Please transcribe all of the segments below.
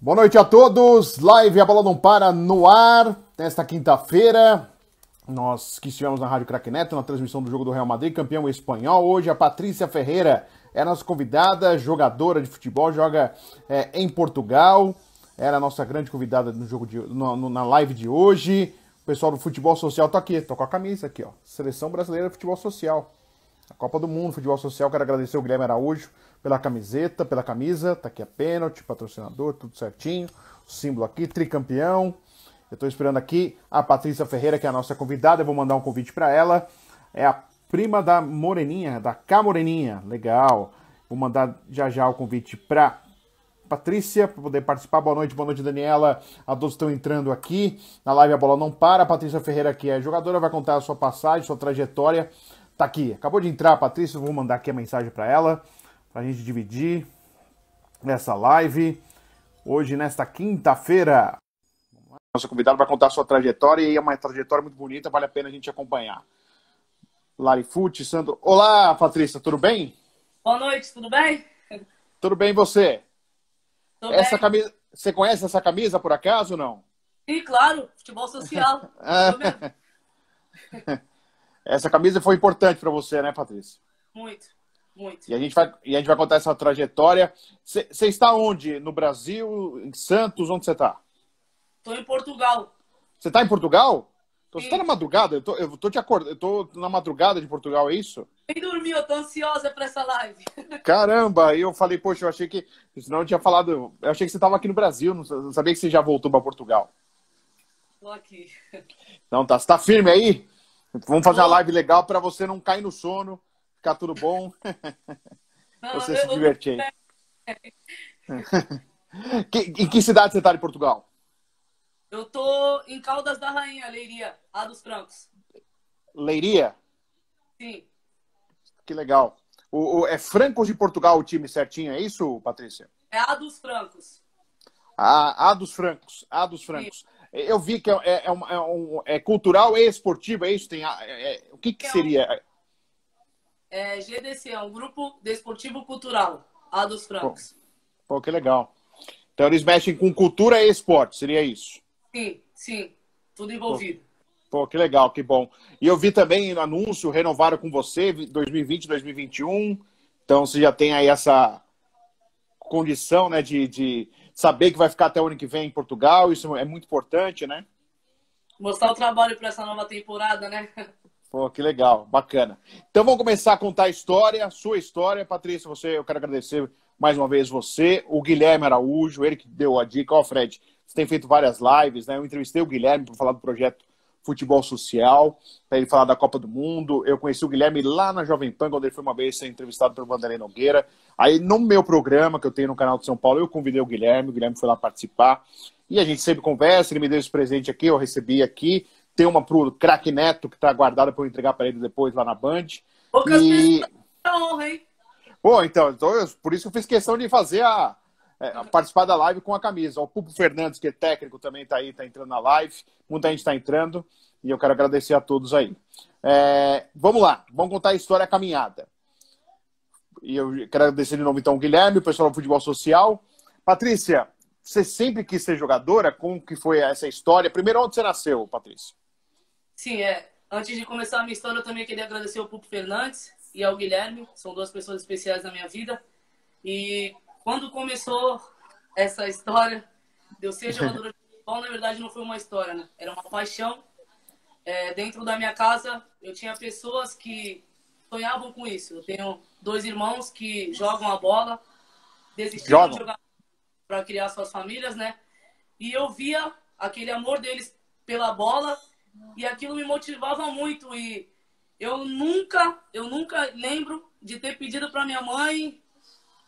Boa noite a todos, live A Bola Não Para no ar, nesta quinta-feira, nós que estivemos na Rádio Craque Neto, na transmissão do jogo do Real Madrid, campeão espanhol, hoje a Patrícia Ferreira é a nossa convidada, jogadora de futebol, joga em Portugal, era a nossa grande convidada no jogo na live de hoje, o pessoal do futebol social tá aqui, tô com a camisa aqui, ó, Seleção Brasileira de Futebol Social, a Copa do Mundo, Futebol Social, quero agradecer o Guilherme Araújo pela camiseta, pela camisa, tá aqui a pênalti, patrocinador, tudo certinho, o símbolo aqui, tricampeão. Eu tô esperando aqui a Patrícia Ferreira, que é a nossa convidada, eu vou mandar um convite para ela. É a prima da Moreninha, da K Moreninha, legal. Vou mandar já o convite para Patrícia, para poder participar. Boa noite, Daniela. A todos estão entrando aqui na live A Bola Não Para. A Patrícia Ferreira, que é jogadora, vai contar a sua passagem, sua trajetória. Tá aqui, acabou de entrar a Patrícia, vou mandar aqui a mensagem para ela, pra gente dividir nessa live, hoje nesta quinta-feira. Nossa convidada vai contar a sua trajetória e é uma trajetória muito bonita, vale a pena a gente acompanhar. Larifute, Sandro. Olá, Patrícia, tudo bem? Boa noite, tudo bem? Tudo bem, e você? Tô Essa bem. camisa, você conhece essa camisa por acaso ou não? Sim, claro, futebol social. Eu mesmo. Essa camisa foi importante para você, né, Patrícia? Muito, muito. E a gente vai contar essa trajetória. Você está onde? No Brasil? Em Santos? Onde você está? Tô em Portugal. Você está em Portugal? Então, você está na Sim. madrugada? Eu tô te acordando. Eu tô na madrugada de Portugal, é isso? Nem dormi, eu tô ansiosa pra essa live. Caramba! Aí eu falei, poxa, eu achei que. Senão eu tinha falado. Eu achei que você estava aqui no Brasil. Não sabia que você já voltou para Portugal. Tô aqui. Então tá. Você tá firme aí? Vamos fazer uma Tô. live legal para você não cair no sono, ficar tudo bom. Não, Você se eu tô divertir bem. aí. Em que cidade você está de Portugal? Eu tô em Caldas da Rainha, Leiria, A dos Francos. Leiria? Sim, Que legal. É Francos de Portugal o time certinho, é isso, Patrícia? é A dos Francos. A dos Francos. A dos Sim. Francos. Eu vi que é cultural e esportivo, é isso? O que seria? É GDC, é um grupo desportivo cultural. A dos Pô, Francos. pô, que legal. Então eles mexem com cultura e esporte, seria isso? Sim, sim, tudo Pô, envolvido. pô, que legal, que bom. E eu vi também no anúncio, renovaram com você 2020, 2021. Então você já tem aí essa condição, né, de saber que vai ficar até o ano que vem em Portugal. Isso é muito importante, né? Mostrar o trabalho para essa nova temporada, né? Pô, que legal, bacana. Então vamos começar a contar a história, sua história. Patrícia, eu quero agradecer mais uma vez você, o Guilherme Araújo, ele que deu a dica. Ó, Fred, você tem feito várias lives, né? Eu entrevistei o Guilherme para falar do projeto Futebol Social, para ele falar da Copa do Mundo. Eu conheci o Guilherme lá na Jovem Pan, quando ele foi uma vez ser entrevistado pelo Vanderlei Nogueira. Aí no meu programa, que eu tenho no canal de São Paulo, eu convidei o Guilherme foi lá participar. E a gente sempre conversa, ele me deu esse presente aqui, eu recebi aqui. Tem uma pro Craque Neto, que está guardada para eu entregar para ele depois lá na Band. Poucas pessoas E, têm honra, hein? pô, então por isso que eu fiz questão de fazer participar da live com a camisa. O Pupo Fernandes, que é técnico, também está aí, está entrando na live. Muita gente está entrando e eu quero agradecer a todos aí. Vamos lá, vamos contar a história, a caminhada. E eu quero agradecer de novo, então, o Guilherme, o pessoal do Futebol Social. Patrícia, você sempre quis ser jogadora? Como que foi essa história? Primeiro, onde você nasceu, Patrícia? Sim, é. Antes de começar a minha história, eu também queria agradecer ao Pupo Fernandes e ao Guilherme. São duas pessoas especiais na minha vida. E quando começou essa história de eu ser jogadora de futebol, na verdade não foi uma história, né? Era uma paixão. Dentro da minha casa, eu tinha pessoas que sonhavam com isso. Eu tenho dois irmãos que jogam a bola, desistiram de Jogam. jogar para criar suas famílias, né? E eu via aquele amor deles pela bola e aquilo me motivava muito. E eu nunca lembro de ter pedido para minha mãe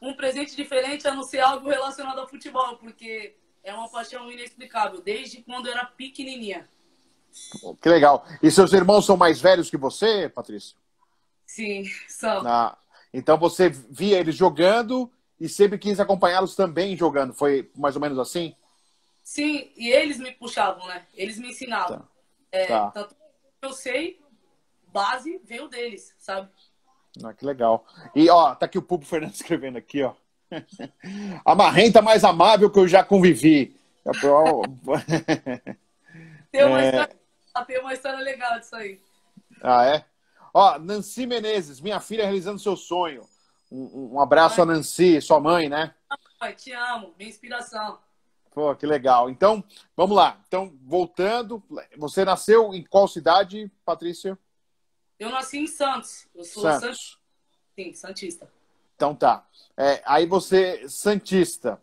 um presente diferente a não ser algo relacionado ao futebol, porque é uma paixão inexplicável, desde quando eu era pequenininha. Pô, que legal. E seus irmãos são mais velhos que você, Patrícia? Sim, são. Ah, então você via eles jogando e sempre quis acompanhá-los também jogando. Foi mais ou menos assim? Sim, e eles me puxavam, né? Eles me ensinavam. Tá, tá. Tanto que eu sei, base veio deles, sabe? Ah, que legal. E, ó, tá aqui o Pupo Fernandes escrevendo aqui, ó. A marrenta mais amável que eu já convivi. Tem uma história legal disso aí. Ah, é? Ó, Nancy Menezes, minha filha realizando seu sonho. Um abraço a Nancy, sua mãe, né? Mãe, te amo, minha inspiração. Pô, que legal. Então, vamos lá. Então, voltando, você nasceu em qual cidade, Patrícia? Eu nasci em Santos. Eu sou Santos. Sim, santista. Então tá. Aí você, santista.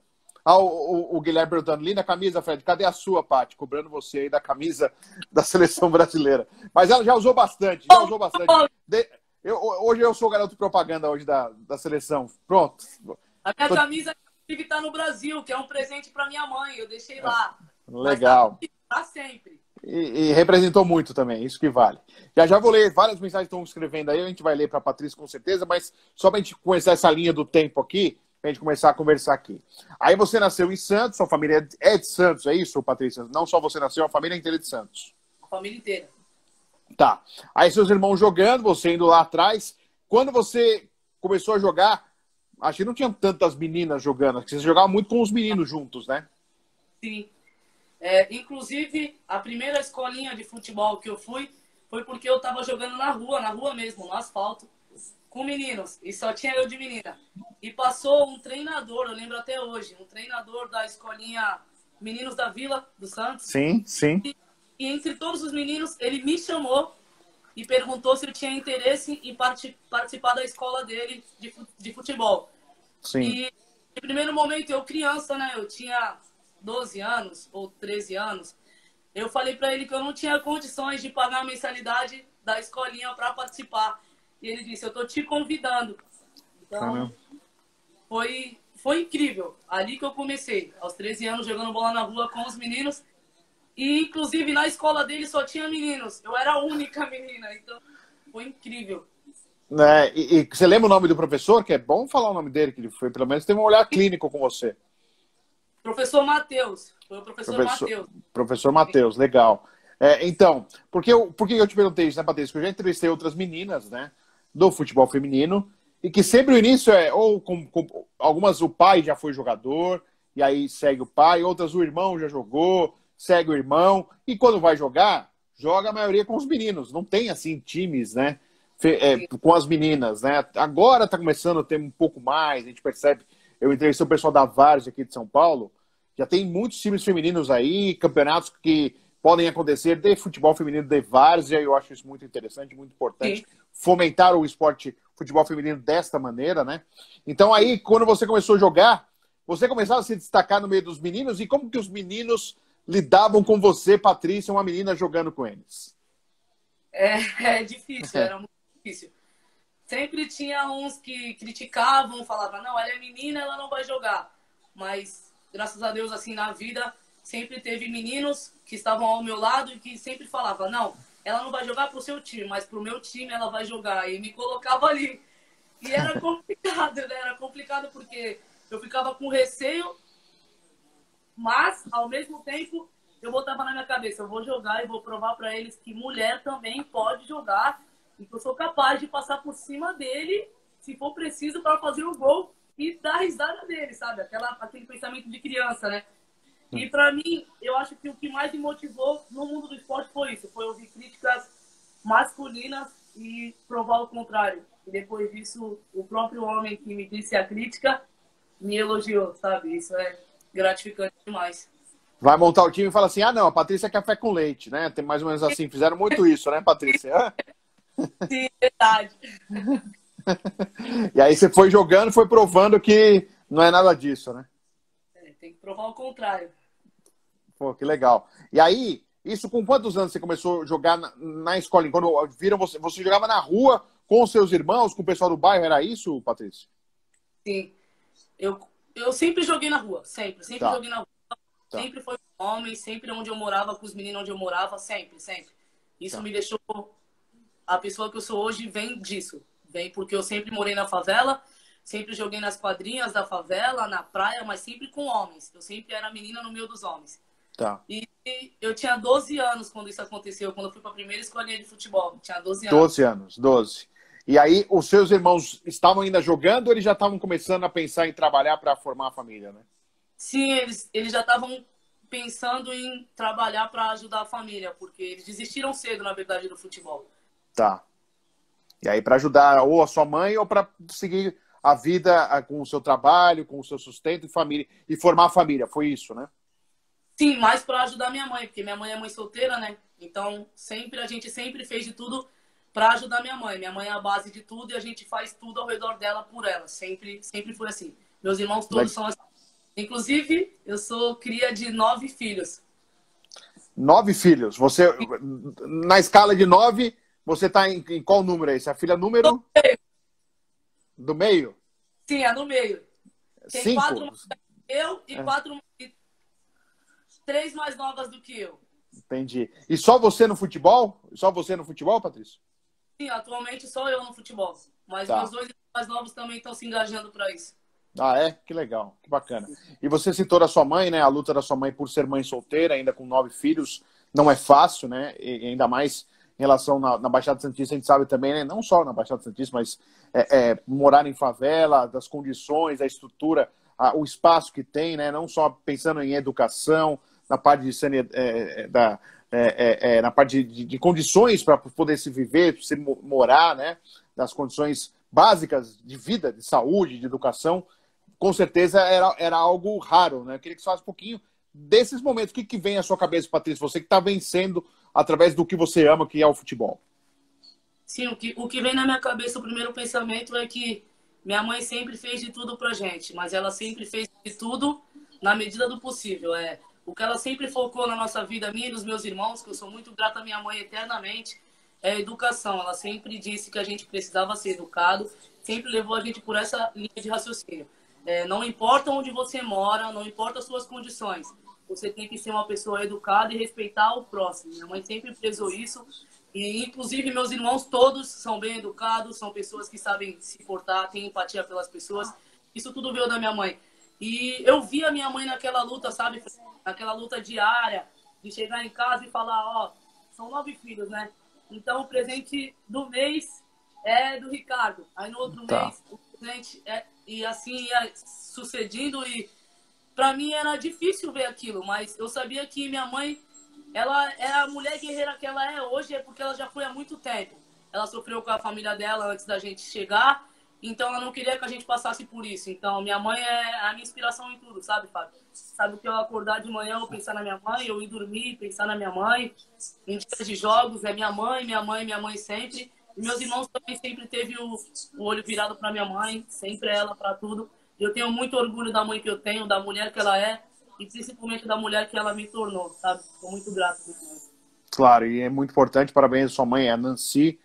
Ah, o Guilherme perguntando, linda camisa, Fred, cadê a sua, Paty? Cobrando você aí da camisa da seleção brasileira. Mas ela já usou bastante, já usou bastante. Hoje eu sou o garoto propaganda hoje da seleção. Pronto. A minha camisa está no Brasil, que é um presente para minha mãe. Eu deixei lá. Legal. Tá sempre. E representou muito também, isso que vale. Já vou ler várias mensagens que estão escrevendo aí, a gente vai ler para a Patrícia com certeza, mas só para a gente começar essa linha do tempo aqui, para a gente começar a conversar aqui. Aí você nasceu em Santos, sua família é de Santos, é isso, Patrícia? Não só você nasceu, a família inteira é de Santos. A família inteira. Tá. Aí seus irmãos jogando, você indo lá atrás. Quando você começou a jogar, acho que não tinha tantas meninas jogando, você jogava muito com os meninos juntos, né? Sim. Inclusive, a primeira escolinha de futebol que eu fui foi porque eu tava jogando na rua mesmo, no asfalto, com meninos. E só tinha eu de menina. E passou um treinador, eu lembro até hoje, um treinador da escolinha Meninos da Vila, do Santos. Sim, sim. E entre todos os meninos, ele me chamou e perguntou se eu tinha interesse em participar da escola dele de futebol. Sim. E, em primeiro momento, eu criança, né? Eu tinha 12 anos ou 13 anos. Eu falei para ele que eu não tinha condições de pagar a mensalidade da escolinha para participar. E ele disse, eu tô te convidando. Então, foi incrível. Ali que eu comecei, aos 13 anos, jogando bola na rua com os meninos. E, inclusive, na escola dele só tinha meninos. Eu era a única menina, então foi incrível. E você lembra o nome do professor? Que é bom falar o nome dele, que ele foi, pelo menos, teve um olhar clínico com você. Professor Matheus. Foi o professor Matheus. Professor Matheus, legal. Então, por que eu te perguntei isso, né, Patrícia? Porque eu já entrevistei outras meninas, né, do futebol feminino, e que sempre o início algumas o pai já foi jogador, e aí segue o pai, outras o irmão já jogou, segue o irmão, e quando vai jogar, joga a maioria com os meninos. Não tem, assim, times, né, com as meninas, né? Agora tá começando a ter um pouco mais, a gente percebe. Eu entrevistei o pessoal da Várzea aqui de São Paulo, já tem muitos times femininos aí, campeonatos que podem acontecer de futebol feminino de Várzea, eu acho isso muito interessante, muito importante. Sim. Fomentar o esporte, futebol feminino desta maneira, né? Então aí, quando você começou a jogar, você começava a se destacar no meio dos meninos, e como que os meninos lidavam com você, Patrícia, uma menina jogando com eles? É difícil, era muito difícil. Sempre tinha uns que criticavam, falavam, não, ela é menina, ela não vai jogar. Mas, graças a Deus, assim, na vida, sempre teve meninos que estavam ao meu lado e que sempre falavam, não, ela não vai jogar pro seu time, mas pro meu time ela vai jogar. E me colocava ali. E era complicado, né? Era complicado porque eu ficava com receio, mas, ao mesmo tempo, eu botava na minha cabeça, eu vou jogar e vou provar para eles que mulher também pode jogar e que eu sou capaz de passar por cima dele, se for preciso, para fazer o gol e dar risada dele, sabe? Aquele pensamento de criança, né? E para mim, eu acho que o que mais me motivou no mundo do esporte foi isso, foi ouvir críticas masculinas e provar o contrário. E depois disso, o próprio homem que me disse a crítica me elogiou, sabe? Isso é gratificante demais. Vai montar o time e fala assim, não, a Patrícia é café com leite, né? Tem mais ou menos assim, fizeram muito isso, né, Patrícia? Sim, verdade. E aí você foi jogando, foi provando que não é nada disso, né? Tem que provar o contrário. Pô, que legal. E aí, isso com quantos anos você começou a jogar na escola? Quando viram você jogava na rua com os seus irmãos, com o pessoal do bairro, era isso, Patrícia? Sim. Eu sempre joguei na rua, sempre joguei na rua. Tá. Sempre foi com homens, sempre onde eu morava, com os meninos onde eu morava, sempre. Isso me deixou... A pessoa que eu sou hoje vem disso. Vem porque eu sempre morei na favela, sempre joguei nas quadrinhas da favela, na praia, mas sempre com homens. Eu sempre era menina no meio dos homens. Tá. E eu tinha 12 anos quando isso aconteceu, quando eu fui para a primeira escolinha de futebol. Tinha 12 anos. 12 anos, 12. E aí, os seus irmãos estavam ainda jogando ou eles já estavam começando a pensar em trabalhar para formar a família, né? Sim, eles já estavam pensando em trabalhar para ajudar a família, porque eles desistiram cedo, na verdade, do futebol. Tá. E aí, para ajudar ou a sua mãe ou para seguir a vida com o seu trabalho, com o seu sustento e família, e formar a família, foi isso, né? Sim, mais para ajudar minha mãe, porque minha mãe é mãe solteira, né? Então, a gente sempre fez de tudo para ajudar minha mãe. Minha mãe é a base de tudo e a gente faz tudo ao redor dela por ela. Sempre foi assim. Meus irmãos todos são assim. Inclusive, eu sou cria de 9 filhos. 9 filhos. Você, na escala de 9, você está em qual número aí? Você é a filha número do meio? Sim, é no meio. Tem 4 5? eu e 3 mais novas do que eu. Entendi. E só você no futebol? Só você no futebol, Patrícia? Sim, atualmente só eu no futebol. Mas Tá. meus 2 mais novos também estão se engajando para isso. Ah, é? Que legal, que bacana. E você citou da sua mãe, né? A luta da sua mãe por ser mãe solteira, ainda com 9 filhos, não é fácil, né? E ainda mais em relação na Baixada Santista, a gente sabe também, né? Não só na Baixada Santista, mas morar em favela, das condições, a estrutura, o espaço que tem, né? Não só pensando em educação, na parte na parte de condições para poder se viver, se morar, né? Das condições básicas de vida, de saúde, de educação, com certeza era algo raro, né? Eu queria que você falasse um pouquinho desses momentos. O que vem à sua cabeça, Patrícia? Você que está vencendo através do que você ama, que é o futebol. Sim, o que vem na minha cabeça, o primeiro pensamento é que minha mãe sempre fez de tudo pra gente, mas ela sempre fez de tudo na medida do possível. O que ela sempre focou na nossa vida, minha e dos meus irmãos, que eu sou muito grata à minha mãe eternamente, é a educação. Ela sempre disse que a gente precisava ser educado, sempre levou a gente por essa linha de raciocínio. Não importa onde você mora, não importa as suas condições, você tem que ser uma pessoa educada e respeitar o próximo. Minha mãe sempre prezou isso. E, inclusive, meus irmãos todos são bem educados, são pessoas que sabem se portar, têm empatia pelas pessoas. Isso tudo veio da minha mãe. E eu vi a minha mãe naquela luta, sabe? Naquela luta diária, de chegar em casa e falar, ó, são 9 filhos, né? Então, o presente do mês é do Ricardo. Aí, no outro Tá. mês, o presente é... E assim ia sucedendo. E para mim era difícil ver aquilo, mas eu sabia que minha mãe, ela é a mulher guerreira que ela é hoje, é porque ela já foi há muito tempo. Ela sofreu com a família dela antes da gente chegar, então ela não queria que a gente passasse por isso. Então minha mãe é a minha inspiração em tudo, sabe, Fábio? Sabe que eu acordar de manhã, eu pensar na minha mãe, eu ir dormir, pensar na minha mãe. Em dias de jogos, é minha mãe, minha mãe, minha mãe sempre. E meus irmãos também sempre teve o olho virado para minha mãe, sempre ela para tudo. Eu tenho muito orgulho da mãe que eu tenho, da mulher que ela é e principalmente da mulher que ela me tornou, sabe? Estou muito grato. Claro, e é muito importante. Parabéns à sua mãe, a Nancy,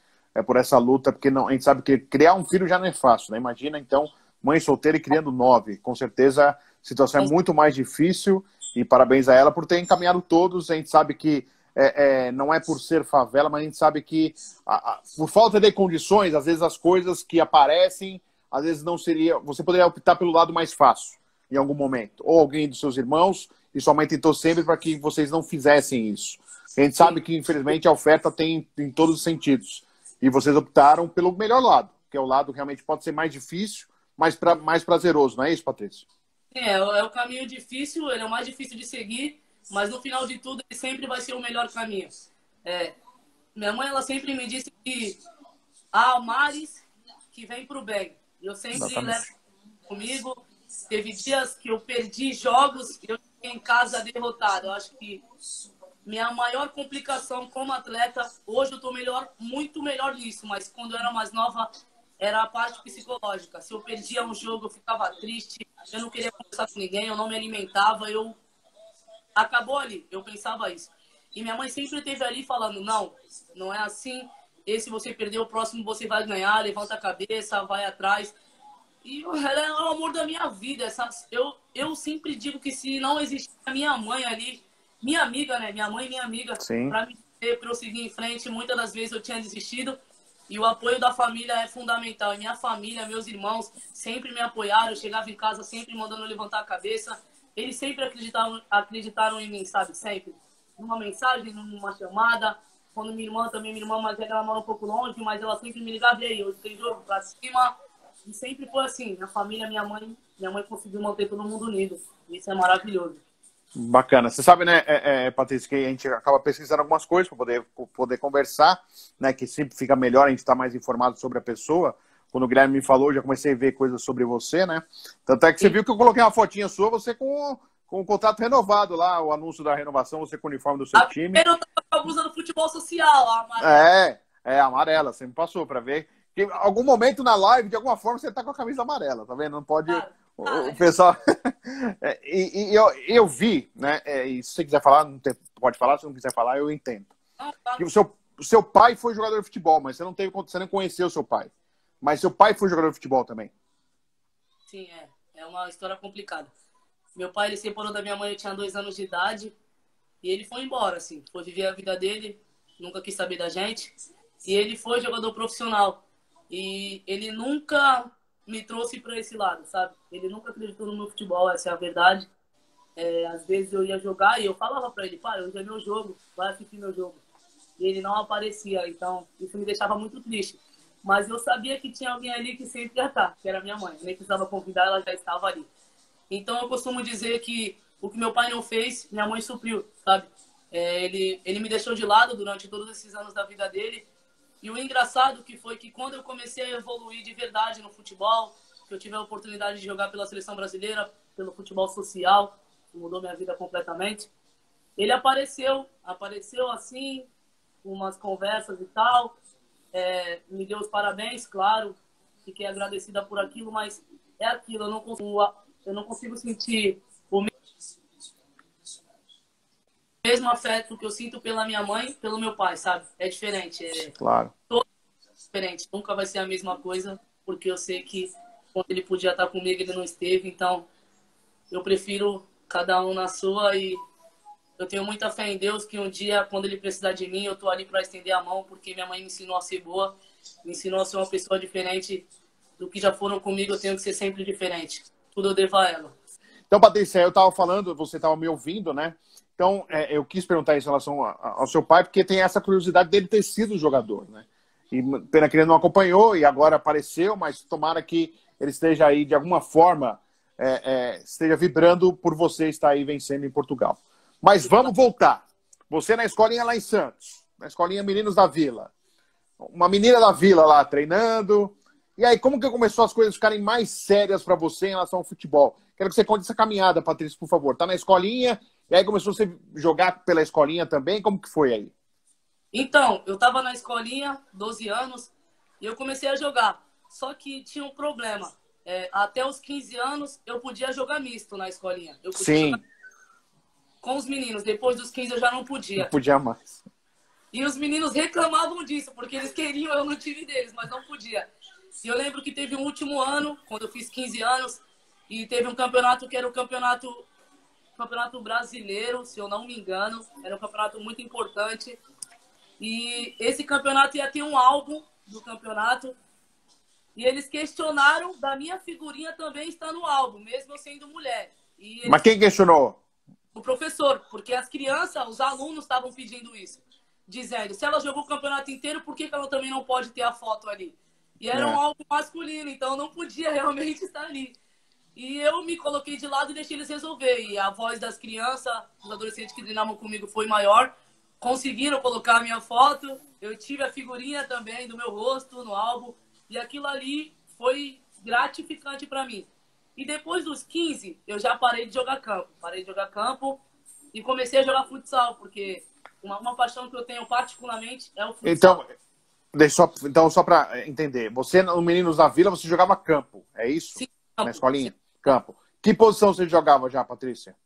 por essa luta, porque não, a gente sabe que criar um filho já não é fácil, né? Imagina, então, mãe solteira e criando 9. Com certeza, a situação é muito mais difícil e parabéns a ela por ter encaminhado todos. A gente sabe que não é por ser favela, mas a gente sabe que por falta de condições, às vezes as coisas que aparecem, às vezes não seria... Você poderia optar pelo lado mais fácil em algum momento. Ou alguém dos seus irmãos, e sua mãe tentou sempre para que vocês não fizessem isso. A gente sabe que, infelizmente, a oferta tem em todos os sentidos. E vocês optaram pelo melhor lado, que é o lado que realmente pode ser mais difícil, mas mais prazeroso, não é isso, Patrícia? Sim, é o caminho difícil, ele é o mais difícil de seguir, mas no final de tudo ele sempre vai ser o melhor caminho. Minha mãe, ela sempre me disse que há mares que vêm para o bem. Eu sempre levo comigo. Teve dias que eu perdi jogos e eu fiquei em casa derrotado. Eu acho que minha maior complicação como atleta, hoje eu estou melhor, muito melhor nisso, mas quando eu era mais nova, era a parte psicológica. Se eu perdia um jogo, eu ficava triste, eu não queria conversar com ninguém, eu não me alimentava, acabou ali, eu pensava isso. E minha mãe sempre esteve ali falando, não, não é assim, esse você perdeu, o próximo você vai ganhar, levanta a cabeça, vai atrás. E ela é o amor da minha vida. Eu sempre digo que se não existisse a minha mãe ali, minha amiga, né? Minha mãe e minha amiga, para me ter, para eu seguir em frente, muitas das vezes eu tinha desistido. E o apoio da família é fundamental. E minha família, meus irmãos, sempre me apoiaram. Eu chegava em casa sempre mandando levantar a cabeça. Eles sempre acreditaram em mim, sabe? Sempre. Numa mensagem, numa chamada. quando minha irmã mais velha, ela mora um pouco longe, mas ela sempre me ligava, e aí, hoje tem jogo pra cima. E sempre foi assim, na família, minha mãe conseguiu manter todo mundo unido. Isso é maravilhoso. Bacana. Você sabe, né, Patrícia, que a gente acaba pesquisando algumas coisas para poder conversar, né, que sempre fica melhor a gente estar mais informado sobre a pessoa. Quando o Guilherme me falou, já comecei a ver coisas sobre você, né? Tanto é que você viu que eu coloquei uma fotinha sua, você com o contrato renovado lá, o anúncio da renovação, você com o uniforme do seu time. Eu tava com a blusa do futebol social, a amarela. Amarela, você me passou para ver. Que em algum momento na live, de alguma forma, você tá com a camisa amarela, tá vendo? Não pode... O pessoal... eu vi, né? E se você quiser falar, pode falar. Se não quiser falar, eu entendo. Que o seu pai foi jogador de futebol, mas você não conheceu o seu pai. Mas seu pai foi jogador de futebol também. Sim, é uma história complicada. Meu pai, ele se separou da minha mãe, eu tinha 2 anos de idade. E ele foi embora, assim. Foi viver a vida dele, nunca quis saber da gente. E ele foi jogador profissional. E ele nunca me trouxe para esse lado, sabe? Ele nunca acreditou no meu futebol, essa é a verdade. Às vezes eu ia jogar e eu falava para ele, pai, hoje é meu jogo, vai assistir meu jogo. E ele não aparecia, então isso me deixava muito triste. Mas eu sabia que tinha alguém ali que sempre ia estar, que era minha mãe. Eu nem precisava convidar, ela já estava ali. Então eu costumo dizer que o que meu pai não fez, minha mãe supriu, sabe? Ele me deixou de lado durante todos esses anos da vida dele. E o engraçado que foi que quando eu comecei a evoluir de verdade no futebol, que eu tive a oportunidade de jogar pela seleção brasileira, pelo futebol social, que mudou minha vida completamente, ele apareceu assim, umas conversas e tal, me deu os parabéns, claro, fiquei agradecida por aquilo, mas é aquilo, eu não consigo sentir o mesmo afeto que eu sinto pela minha mãe, pelo meu pai, sabe? É diferente. Claro. Diferente. Nunca vai ser a mesma coisa, porque eu sei que quando ele podia estar comigo, ele não esteve. Então, eu prefiro cada um na sua e eu tenho muita fé em Deus que um dia, quando ele precisar de mim, eu tô ali para estender a mão, porque minha mãe me ensinou a ser boa, me ensinou a ser uma pessoa diferente do que já foram comigo. Eu tenho que ser sempre diferente. Tudo eu devo a ela. Então, Patrícia, eu estava falando, você estava me ouvindo, né? Então, eu quis perguntar isso em relação ao seu pai, porque tem essa curiosidade dele ter sido jogador, né? E pena que ele não acompanhou e agora apareceu, mas tomara que ele esteja aí, de alguma forma, esteja vibrando por você estar aí vencendo em Portugal. Mas vamos voltar. Você na escolinha lá em Santos, na escolinha Meninos da Vila. Uma menina da Vila lá treinando. E aí, como que começou as coisas ficarem mais sérias para você em relação ao futebol? Quero que você conte essa caminhada, Patrícia, por favor. Tá na escolinha, e aí começou você a jogar pela escolinha também. Como que foi aí? Então, eu tava na escolinha, 12 anos, e eu comecei a jogar. Só que tinha um problema. Até os 15 anos, eu podia jogar misto na escolinha. Eu podia jogar com os meninos. Depois dos 15, eu já não podia. Não podia mais. E os meninos reclamavam disso, porque eles queriam eu no time deles, mas não podia. E eu lembro que teve um último ano, quando eu fiz 15 anos, e teve um campeonato que era o campeonato brasileiro, se eu não me engano. Era um campeonato muito importante. E esse campeonato ia ter um álbum do campeonato. E eles questionaram da minha figurinha também estar no álbum, mesmo eu sendo mulher. Mas quem questionou? O professor, porque as crianças, os alunos estavam pedindo isso. Dizendo, se ela jogou o campeonato inteiro, por que ela também não pode ter a foto ali? E era um álbum masculino, então eu não podia realmente estar ali. E eu me coloquei de lado e deixei eles resolver. E a voz das crianças, dos adolescentes que treinavam comigo foi maior. Conseguiram colocar a minha foto. Eu tive a figurinha também do meu rosto no álbum. E aquilo ali foi gratificante para mim. E depois dos 15, eu já parei de jogar campo. Parei de jogar campo e comecei a jogar futsal, porque uma paixão que eu tenho particularmente é o futsal. Então só para entender, você no Meninos da Vila, você jogava campo, é isso? Sim, na escolinha? Sim. Campo. Que posição você jogava já, Patrícia?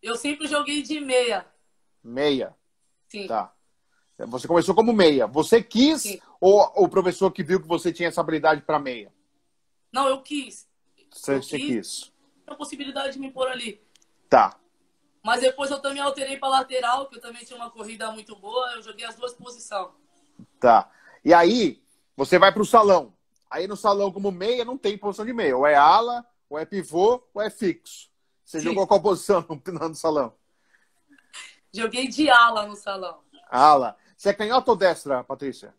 Eu sempre joguei de meia. Meia? Sim. Tá. Você começou como meia. Você quis? Sim. Ou o professor que viu que você tinha essa habilidade para meia? Não, eu quis. Você quis. A possibilidade de me pôr ali. Tá. Mas depois eu também alterei para lateral, que eu também tinha uma corrida muito boa. Eu joguei as duas posições. Tá. E aí, você vai para o salão. Aí no salão, como meia, não tem posição de meia. Ou é ala, ou é pivô, ou é fixo. Você jogou qual posição no salão? Joguei de ala no salão. Ala. Você é canhota ou destra, Patrícia?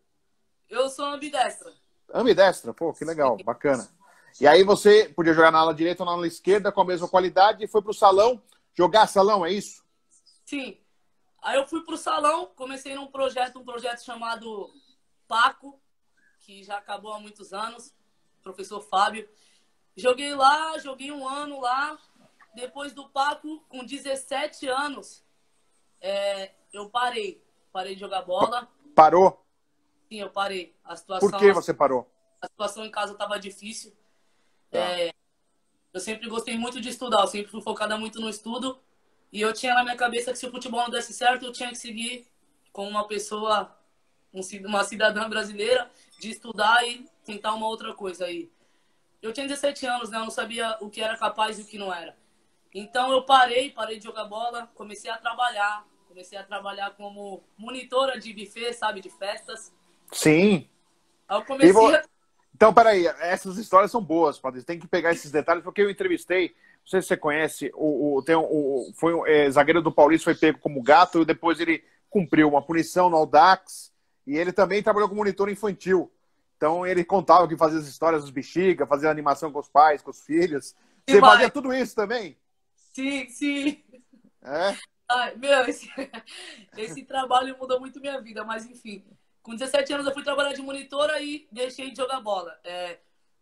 Eu sou ambidestra. Ambidestra? Pô, que legal, bacana. E aí você podia jogar na ala direita ou na ala esquerda com a mesma qualidade e foi pro salão jogar salão, é isso? Sim. Aí eu fui pro salão, comecei num projeto, chamado Paco, que já acabou há muitos anos, professor Fábio. Joguei lá, joguei um ano lá. Depois do Paco, com 17 anos, eu parei. Parei de jogar bola. Parou? Sim, eu parei. Por que você parou? A situação em casa estava difícil. Tá. Eu sempre gostei muito de estudar, eu sempre fui focada muito no estudo. E eu tinha na minha cabeça que se o futebol não desse certo, eu tinha que seguir como uma pessoa, uma cidadã brasileira, de estudar e tentar uma outra coisa aí. Eu tinha 17 anos, né? Eu não sabia o que era capaz e o que não era. Então eu parei de jogar bola, comecei a trabalhar. Comecei a trabalhar como monitora de buffet, sabe, de festas. Sim. Aí eu comecei a... Então, peraí, essas histórias são boas, Patrícia. Tem que pegar esses detalhes, porque eu entrevistei, não sei se você conhece, zagueiro do Paulista, foi pego como gato, e depois ele cumpriu uma punição no Audax, e ele também trabalhou como monitor infantil. Então, ele contava que fazia as histórias dos bexiga, fazia animação com os pais, com os filhos. Você fazia tudo isso também? Sim, sim. É? Ai, meu, esse trabalho mudou muito minha vida, mas enfim. Com 17 anos eu fui trabalhar de monitora e deixei de jogar bola.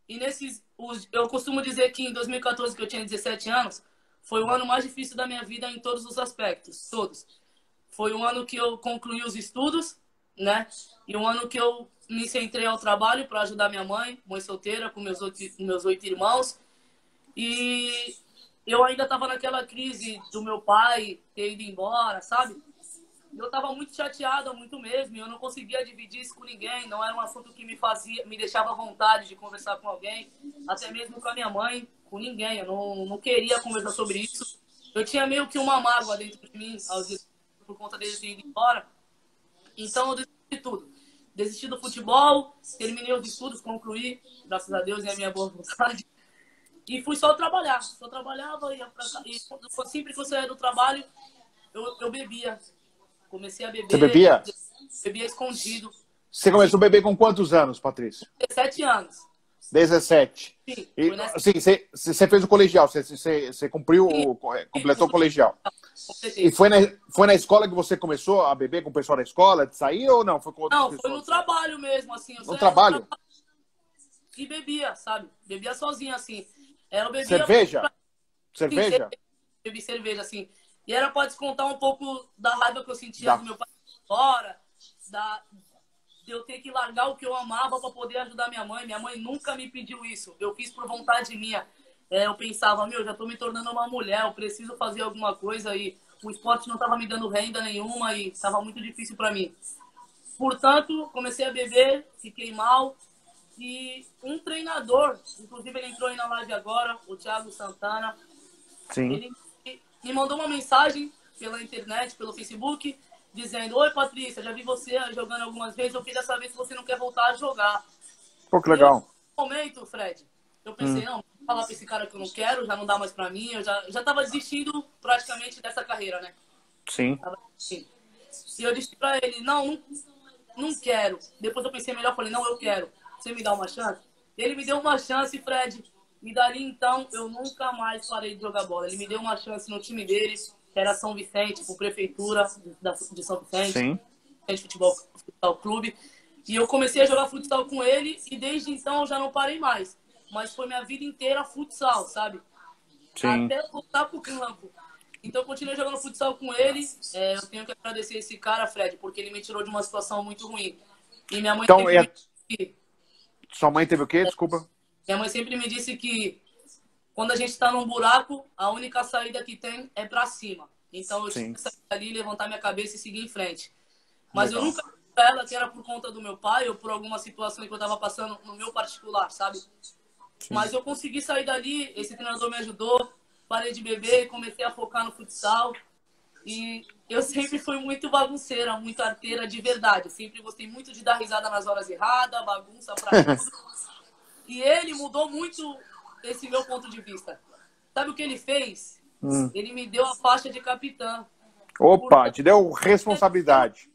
E eu costumo dizer que em 2014, que eu tinha 17 anos, foi o ano mais difícil da minha vida em todos os aspectos, todos. Foi um ano que eu concluí os estudos, né? E um ano que eu me centrei ao trabalho para ajudar minha mãe solteira, com meus 8 irmãos. E eu ainda estava naquela crise do meu pai ter ido embora, sabe? Eu estava muito chateada, muito mesmo, e eu não conseguia dividir isso com ninguém, não era um assunto que me deixava à vontade de conversar com alguém, até mesmo com a minha mãe, com ninguém, eu não queria conversar sobre isso. Eu tinha meio que uma mágoa dentro de mim, por conta dele ter ido embora, então eu desisti de tudo. Desisti do futebol, terminei os estudos, concluí, graças a Deus e a minha boa vontade, e fui só trabalhar, só trabalhava, ia pra casa, e sempre que eu saía do trabalho, eu bebia. Comecei a beber. Você bebia? Bebia escondido. Você começou a beber com quantos anos, Patrícia? 17 anos. 17. Sim, sim, você fez o colegial, você completou o colegial. Completei. E foi na escola que você começou a beber com o pessoal da escola, de sair ou não? Foi com outras pessoas? Foi no trabalho mesmo, assim. No trabalho? E bebia, sabe? Bebia sozinho, assim. Eu bebia... Cerveja? Sim, Cerveja? bebi cerveja, assim. E era pra descontar um pouco da raiva que eu sentia do meu pai fora, de eu ter que largar o que eu amava pra poder ajudar minha mãe. Minha mãe nunca me pediu isso. Eu fiz por vontade minha. Eu pensava, já tô me tornando uma mulher, eu preciso fazer alguma coisa e o esporte não tava me dando renda nenhuma e tava muito difícil pra mim. Portanto, comecei a beber, fiquei mal e um treinador, inclusive ele entrou aí na live agora, o Thiago Santana, Sim. ele me mandou uma mensagem pela internet, pelo Facebook, dizendo: oi, Patrícia, já vi você jogando algumas vezes, eu queria saber se você não quer voltar a jogar. Pô, que legal. No momento, Fred, eu pensei, não, vou falar pra esse cara que eu não quero, já não dá mais pra mim, eu já tava desistindo praticamente dessa carreira, né? Sim. E eu disse pra ele, não quero. Depois eu pensei melhor, falei, não, eu quero. Você me dá uma chance? Ele me deu uma chance, Fred. E dali, então, eu nunca mais parei de jogar bola. Ele me deu uma chance no time dele, que era São Vicente, por prefeitura de São Vicente. Sim. Futsal Clube. E eu comecei a jogar futsal com ele e desde então eu já não parei mais. Mas foi minha vida inteira futsal, sabe? Sim. Até voltar pro campo. Então eu continuei jogando futsal com ele. Eu tenho que agradecer esse cara, Fred, porque ele me tirou de uma situação muito ruim. E minha mãe Então, sempre me disse que... Sua mãe teve o quê? Desculpa. Minha mãe sempre me disse que quando a gente está num buraco, a única saída que tem é para cima. Então eu tinha que sair dali, levantar minha cabeça e seguir em frente. Mas eu nunca disse pra ela que era por conta do meu pai ou por alguma situação que eu estava passando no meu particular, sabe? Sim. Mas eu consegui sair dali, esse treinador me ajudou, parei de beber, comecei a focar no futsal. E eu sempre fui muito bagunceira, muito arteira de verdade. Eu sempre gostei muito de dar risada nas horas erradas, bagunça pra tudo. E ele mudou muito esse meu ponto de vista. Sabe o que ele fez? Ele me deu a faixa de capitã. Opa, te deu responsabilidade.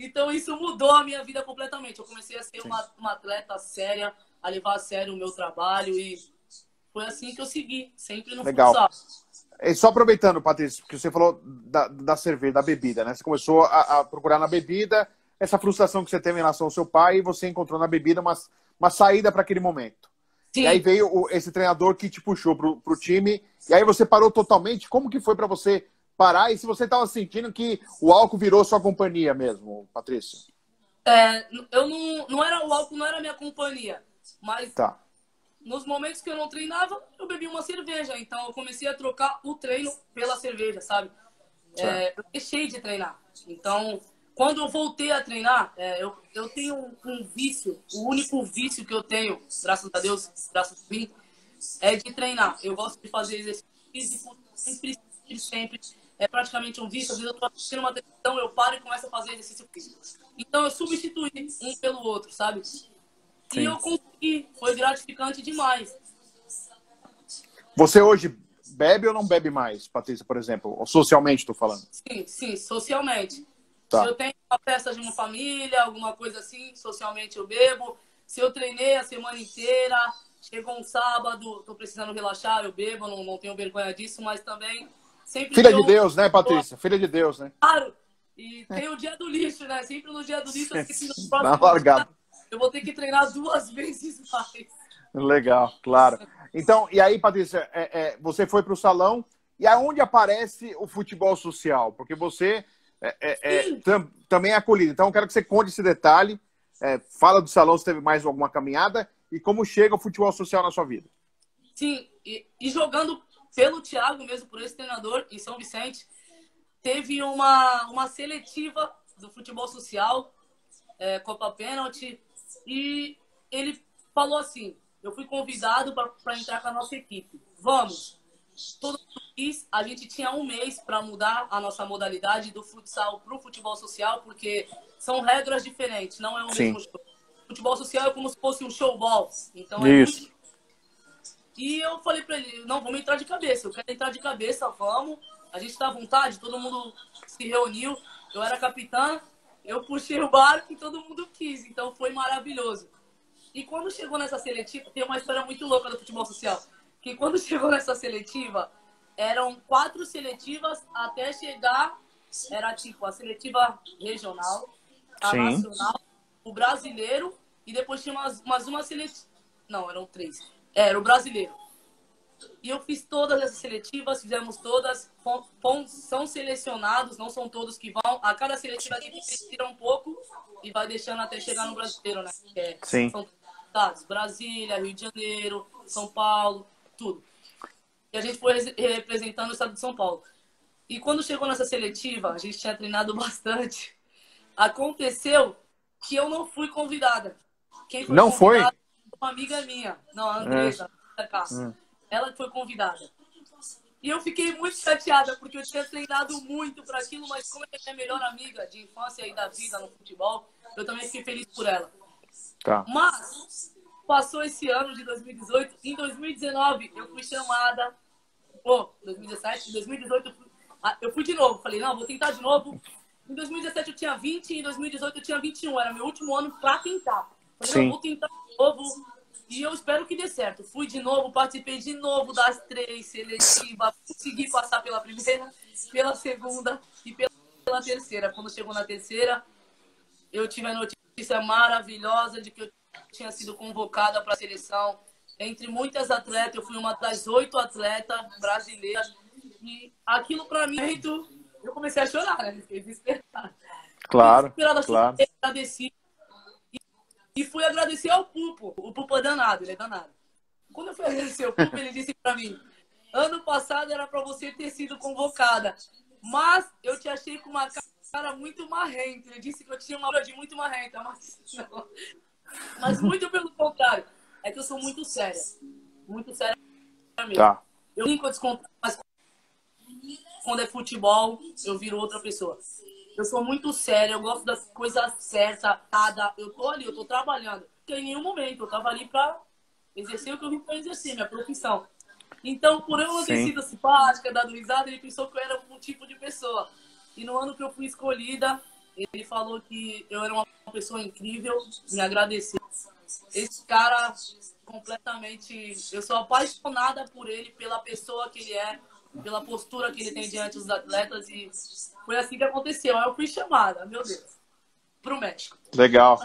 Então isso mudou a minha vida completamente. Eu comecei a ser uma atleta séria, a levar a sério o meu trabalho e foi assim que eu segui, sempre no Legal. futsal. E só aproveitando, Patrícia, porque você falou da cerveja, da bebida, né? Você começou a procurar na bebida essa frustração que você teve em relação ao seu pai e você encontrou na bebida uma saída para aquele momento. Sim. E aí veio esse treinador que te puxou pro time, e aí você parou totalmente. Como que foi para você parar? E se você estava sentindo que o álcool virou sua companhia mesmo, Patrícia? Eu não era o álcool, não era a minha companhia, mas Tá. nos momentos que eu não treinava, eu bebia uma cerveja. Então eu comecei a trocar o treino pela cerveja, sabe? Eu deixei de treinar. Então, quando eu voltei a treinar, eu tenho um vício, o único vício que eu tenho, graças a Deus, graças a mim, é de treinar. Eu gosto de fazer exercício físico sempre. É praticamente um vício. Às vezes eu tô assistindo uma televisão, eu paro e começo a fazer exercício físico. Então eu substituí um pelo outro, sabe? E eu consegui. Foi gratificante demais. Você hoje bebe ou não bebe mais, Patrícia, por exemplo? Ou socialmente, tô falando. Sim, socialmente. Tá. Se eu tenho uma festa de uma família, alguma coisa assim, socialmente eu bebo. Se eu treinei a semana inteira, chegou um sábado, tô precisando relaxar, eu bebo, não tenho vergonha disso, mas também sempre Filha de Deus, né, Patrícia? Filha de Deus, né? Claro. E tem o dia do lixo, né? Sempre no dia do lixo, eu sei que no Dá próximo largada. dia eu vou ter que treinar 2 vezes mais. Legal, claro. Então, e aí, Patrícia, você foi para o salão, e aonde aparece o futebol social? Porque você também é acolhido. Então, eu quero que você conte esse detalhe, fala do salão, se teve mais alguma caminhada, e como chega o futebol social na sua vida. Sim, e jogando pelo Thiago mesmo, por esse treinador, em São Vicente, teve uma seletiva do futebol social, Copa Pênalti, e ele falou assim, eu fui convidado para entrar com a nossa equipe. Vamos! Todo mundo quis, a gente tinha 1 mês para mudar a nossa modalidade do futsal para o futebol social, porque são regras diferentes, não é o mesmo show. Futebol social é como se fosse um showball, então é muito... E eu falei para ele, não, vamos entrar de cabeça, eu quero entrar de cabeça, vamos, a gente tá à vontade, todo mundo se reuniu, eu era capitã, eu puxei o barco e todo mundo quis, então foi maravilhoso. E quando chegou nessa seletiva, tem uma história muito louca do futebol social, que quando chegou nessa seletiva, eram 4 seletivas até chegar, era tipo a seletiva regional, a nacional, o brasileiro, e depois tinha mais uma seletiva, não, eram 3, era o brasileiro. E eu fiz todas essas seletivas, fizemos todas, são selecionados, não são todos que vão. A cada seletiva aqui tira um pouco e vai deixando até chegar no brasileiro, né? São estados, Brasília, Rio de Janeiro, São Paulo, tudo. E a gente foi representando o estado de São Paulo. E quando chegou nessa seletiva, a gente tinha treinado bastante. Aconteceu que eu não fui convidada. Quem foi convidada foi uma amiga minha. Não, a Andresa, da casa. Ela foi convidada. E eu fiquei muito chateada, porque eu tinha treinado muito para aquilo, mas como ela é minha melhor amiga de infância e da vida no futebol, eu também fiquei feliz por ela. Tá. Mas passou esse ano de 2018, em 2019 eu fui chamada, 2017, 2018 eu fui de novo, falei, não, vou tentar de novo. Em 2017 eu tinha 20, em 2018 eu tinha 21, era meu último ano para tentar. Falei, não, vou tentar de novo. E eu espero que dê certo. Fui de novo, participei de novo das 3 seletivas, consegui passar pela primeira, pela segunda e pela terceira. Quando chegou na terceira, eu tive a notícia maravilhosa de que eu tinha sido convocada para a seleção. Entre muitas atletas, eu fui uma das 8 atletas brasileiras. E aquilo para mim, eu comecei a chorar, né? Fiquei desesperada. Claro, claro. Agradeci. E fui agradecer ao Pupo. O Pupo é danado, ele é danado. Quando eu fui agradecer ao Pupo, ele disse pra mim, ano passado era pra você ter sido convocada, mas eu te achei com uma cara muito marrenta. Ele disse que eu tinha uma cara de muito marrenta, mas não. Mas muito pelo contrário. É que eu sou muito séria. Muito séria mesmo. Tá. Eu brinco desconto, mas quando é futebol, eu viro outra pessoa. Eu sou muito séria, eu gosto das coisas certas, nada. Eu tô ali, eu tô trabalhando. Porque em nenhum momento eu tava ali pra exercer o que eu vim pra exercer, minha profissão. Então, por eu não ter sido simpática, dado risada, ele pensou que eu era um tipo de pessoa. E no ano que eu fui escolhida, Ele falou que eu era uma pessoa incrível, me agradeceu. Esse cara, completamente... Eu sou apaixonada por ele, pela pessoa que ele é, pela postura que ele tem diante dos atletas. E foi assim que aconteceu. Aí eu fui chamada, meu Deus, pro México. Legal.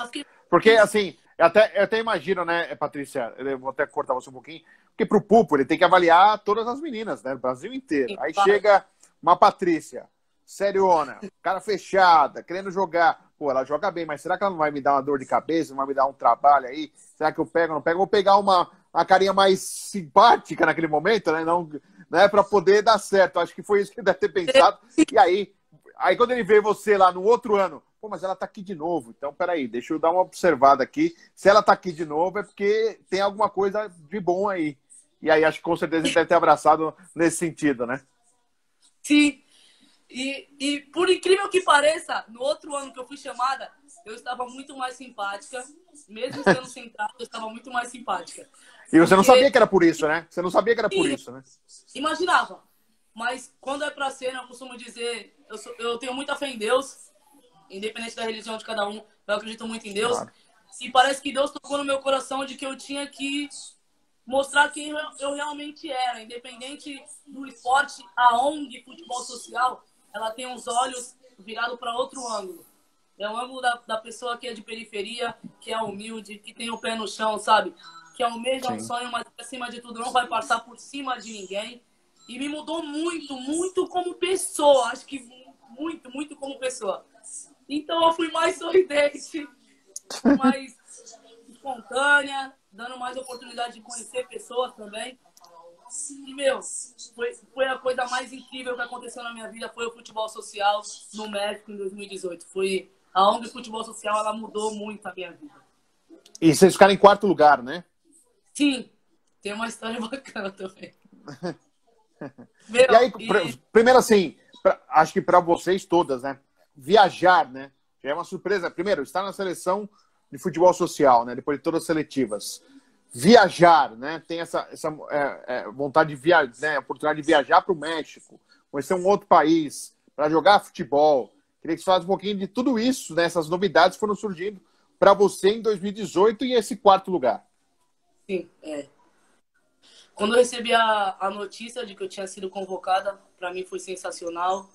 Porque, assim, eu até imagino, né, Patrícia, eu vou até cortar você um pouquinho, porque pro Pupo ele tem que avaliar todas as meninas, né, o Brasil inteiro. Aí chega uma Patrícia, seriona, cara fechada, querendo jogar. Pô, ela joga bem, mas será que ela não vai me dar uma dor de cabeça, não vai me dar um trabalho aí? Será que eu pego ou não pego? Vou pegar uma carinha mais simpática naquele momento, né, não, né, pra poder dar certo. Acho que foi isso que ele deve ter pensado. E aí quando ele vê você lá no outro ano, pô, mas ela tá aqui de novo. Então, peraí, deixa eu dar uma observada aqui. Se ela tá aqui de novo, é porque tem alguma coisa de bom aí. E aí, acho que com certeza ele deve ter abraçado nesse sentido, né? Sim. E por incrível que pareça, no outro ano que eu fui chamada, eu estava muito mais simpática. Mesmo estando centrada, eu estava muito mais simpática. E você não sabia que era por isso, né? Você não sabia que era por isso, né? Imaginava. Mas quando é pra ser, eu costumo dizer, eu tenho muita fé em Deus, independente da religião de cada um, eu acredito muito em Deus. Claro. E parece que Deus tocou no meu coração de que eu tinha que mostrar quem eu realmente era. Independente do esporte, a ONG Futebol Social, ela tem os olhos virados para outro ângulo. É o ângulo da pessoa que é de periferia, que é humilde, que tem o pé no chão, sabe? Que almeja um sonho, mas acima de tudo não vai passar por cima de ninguém. E me mudou muito, muito como pessoa. Acho que muito, muito como pessoa. Então eu fui mais sorridente, fui mais espontânea, dando mais oportunidade de conhecer pessoas também. E, meu, foi a coisa mais incrível que aconteceu na minha vida, foi o futebol social no México em 2018. Foi a ONG Futebol Social, ela mudou muito a minha vida. E vocês ficaram em quarto lugar, né? Sim, tem uma história bacana também. Meu, e aí, primeiro assim, acho que para vocês todas, né? Viajar, né? Já é uma surpresa. Primeiro, estar na seleção de futebol social, né? Depois de todas as seletivas. Viajar, né? Tem essa vontade de viajar, né? Oportunidade de viajar para o México, conhecer um outro país, para jogar futebol. Queria que você falasse um pouquinho de tudo isso, né? Essas novidades foram surgindo para você em 2018 e esse quarto lugar. Sim, Quando eu recebi a notícia de que eu tinha sido convocada, para mim foi sensacional.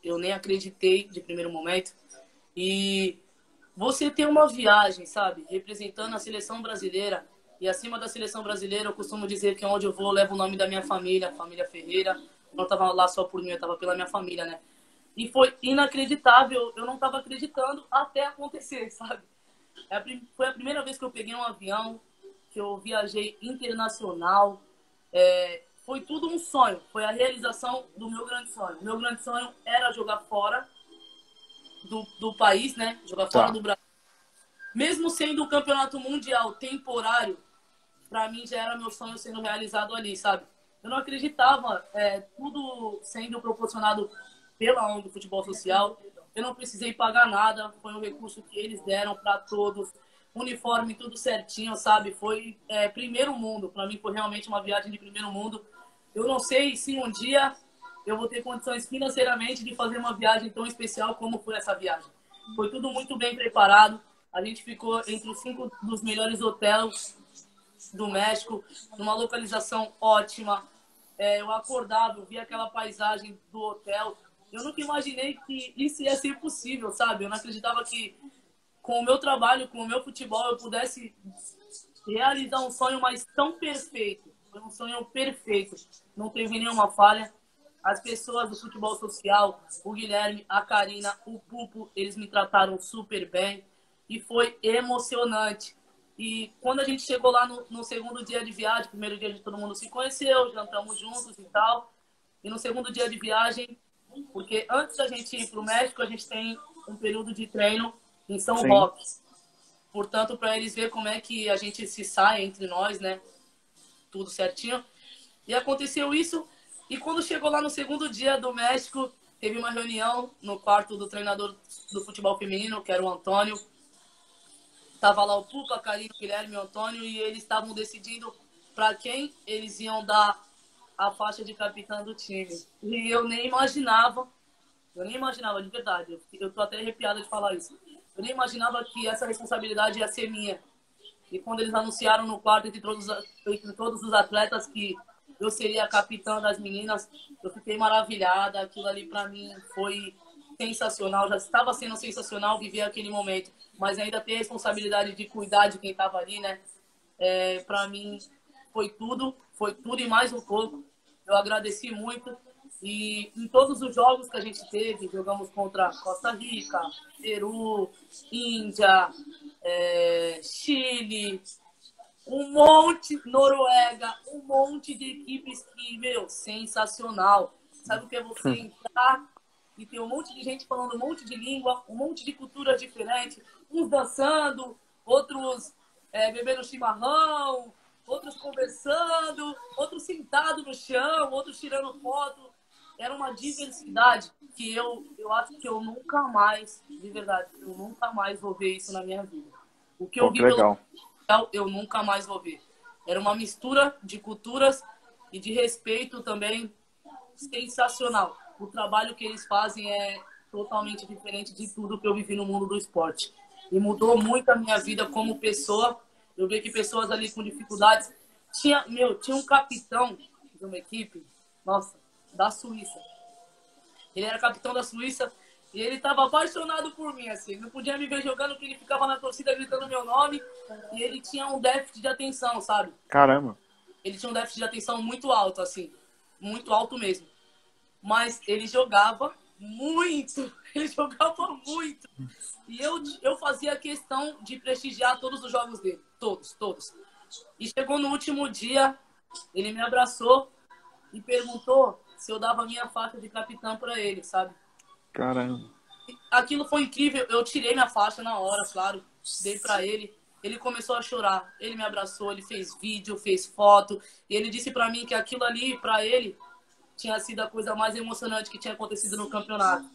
Eu nem acreditei de primeiro momento. E você tem uma viagem, sabe? Representando a seleção brasileira. E acima da seleção brasileira, eu costumo dizer que onde eu vou, eu levo o nome da minha família, família Ferreira. Eu não estava lá só por mim, eu estava pela minha família, né? E foi inacreditável. Eu não estava acreditando até acontecer, sabe? Foi a primeira vez que eu peguei um avião, que eu viajei internacional. Foi tudo um sonho. Foi a realização do meu grande sonho. Meu grande sonho era jogar fora do país, né? Jogar fora do Brasil. Mesmo sendo um campeonato mundial temporário, para mim já era meu sonho sendo realizado ali, sabe? Eu não acreditava, tudo sendo proporcionado pela ONG do Futebol Social. Eu não precisei pagar nada, foi um recurso que eles deram para todos. Uniforme, tudo certinho, sabe? Foi primeiro mundo. Para mim foi realmente uma viagem de primeiro mundo. Eu não sei se um dia eu vou ter condições financeiramente de fazer uma viagem tão especial como foi essa viagem. Foi tudo muito bem preparado. A gente ficou entre os 5 dos melhores hotéis do México, numa localização ótima. Eu acordava, eu via aquela paisagem do hotel. Eu nunca imaginei que isso ia ser possível, sabe? Eu não acreditava que com o meu trabalho, com o meu futebol, eu pudesse realizar um sonho mais tão perfeito. Foi um sonho perfeito. Não teve nenhuma falha. As pessoas do futebol social, o Guilherme, a Karina, o Pupo, eles me trataram super bem. E foi emocionante. E quando a gente chegou lá no segundo dia de viagem, primeiro dia de todo mundo se conheceu, jantamos juntos e tal. E no segundo dia de viagem, porque antes da gente ir para o México, a gente tem um período de treino em São Roque. Portanto, para eles verem como é que a gente se sai entre nós, né? Tudo certinho. E aconteceu isso. E quando chegou lá no segundo dia do México, teve uma reunião no quarto do treinador do futebol feminino, que era o Antônio. Tava lá o Pupa, a Karina, o Guilherme e o Antônio, e eles estavam decidindo para quem eles iam dar a faixa de capitão do time. E eu nem imaginava Eu nem imaginava, de verdade. Eu tô até arrepiada de falar isso. Eu nem imaginava que essa responsabilidade ia ser minha. E quando eles anunciaram no quarto, entre todos os atletas, que eu seria a capitã das meninas, eu fiquei maravilhada. Aquilo ali, para mim, foi sensacional. Já estava sendo sensacional viver aquele momento. Mas ainda ter a responsabilidade de cuidar de quem estava ali, né? Para mim, foi tudo e mais um pouco. Eu agradeci muito. E em todos os jogos que a gente teve, jogamos contra Costa Rica, Peru, Índia, Chile, um monte, Noruega, um monte de equipes que, meu, sensacional. Sabe o que é você entrar e ter um monte de gente falando um monte de língua, um monte de culturas diferentes, uns dançando, outros bebendo chimarrão, outros conversando, outros sentados no chão, outros tirando foto. Era uma diversidade que eu acho que eu nunca mais, de verdade, eu nunca mais vou ver isso na minha vida. O que eu Pô, que vi pelo legal. mundial, eu nunca mais vou ver. Era uma mistura de culturas e de respeito também sensacional. O trabalho que eles fazem é totalmente diferente de tudo que eu vivi no mundo do esporte. E mudou muito a minha vida como pessoa. Eu vi que pessoas ali com dificuldades... Tinha um capitão de uma equipe, nossa, da Suíça. Ele era capitão da Suíça e ele estava apaixonado por mim, assim. Ele não podia me ver jogando porque ele ficava na torcida gritando meu nome e ele tinha um déficit de atenção, sabe? Caramba. Ele tinha um déficit de atenção muito alto, assim. Muito alto mesmo. Mas ele jogava muito. Ele jogava muito. E eu fazia questão de prestigiar todos os jogos dele. Todos, todos. E chegou no último dia, ele me abraçou e perguntou se eu dava a minha faixa de capitão para ele, sabe? Caramba. Aquilo foi incrível. Eu tirei minha faixa na hora, claro. Dei para ele. Ele começou a chorar. Ele me abraçou, ele fez vídeo, fez foto. E ele disse para mim que aquilo ali, para ele, tinha sido a coisa mais emocionante que tinha acontecido no campeonato.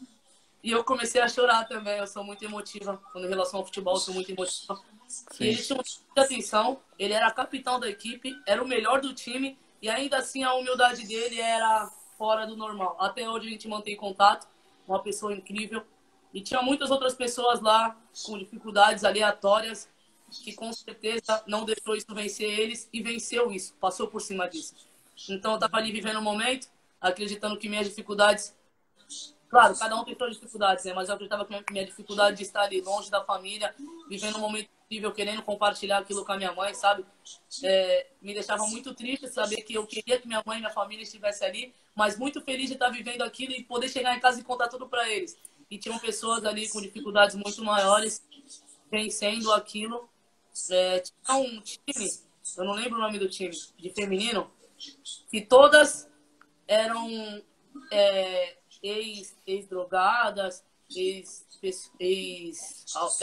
E eu comecei a chorar também. Eu sou muito emotiva. Quando em relação ao futebol, eu sou muito emotiva. Sim. E ele tinha muita atenção. Ele era capitão da equipe, era o melhor do time. E ainda assim, a humildade dele era fora do normal. Até hoje a gente mantém contato. Uma pessoa incrível. E tinha muitas outras pessoas lá com dificuldades aleatórias que com certeza não deixou isso vencer eles e venceu isso, passou por cima disso. Então eu estava ali vivendo um momento, acreditando que minhas dificuldades... Claro, cada um tem suas dificuldades, né? Mas eu acreditava que minha dificuldade de estar ali longe da família, vivendo um momento incrível, querendo compartilhar aquilo com a minha mãe, sabe? Me deixava muito triste saber que eu queria que minha mãe e minha família estivesse ali, mas muito feliz de estar vivendo aquilo e poder chegar em casa e contar tudo para eles. E tinham pessoas ali com dificuldades muito maiores, vencendo aquilo. Tinha um time, eu não lembro o nome do time, de feminino, que todas eram ex-drogadas,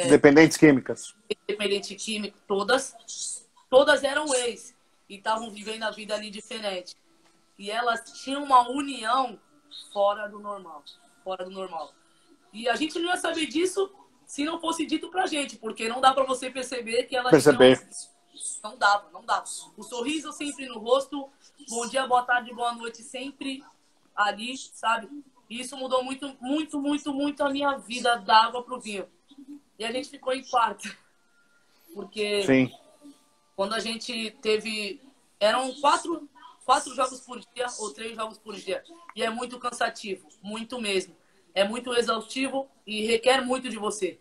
Dependentes químicas. dependente químico, todas eram ex e estavam vivendo a vida ali diferente. E elas tinham uma união fora do normal, fora do normal. E a gente não ia saber disso se não fosse dito pra gente, porque não dá pra você perceber que elas tinham... Não dava, não dava. O sorriso sempre no rosto, bom dia, boa tarde, boa noite, sempre ali, sabe? E isso mudou muito, muito, muito, muito a minha vida da água pro vinho. E a gente ficou em quarto. Porque Sim. quando a gente teve... Eram quatro jogos por dia ou 3 jogos por dia. E é muito cansativo, muito mesmo. É muito exaustivo e requer muito de você.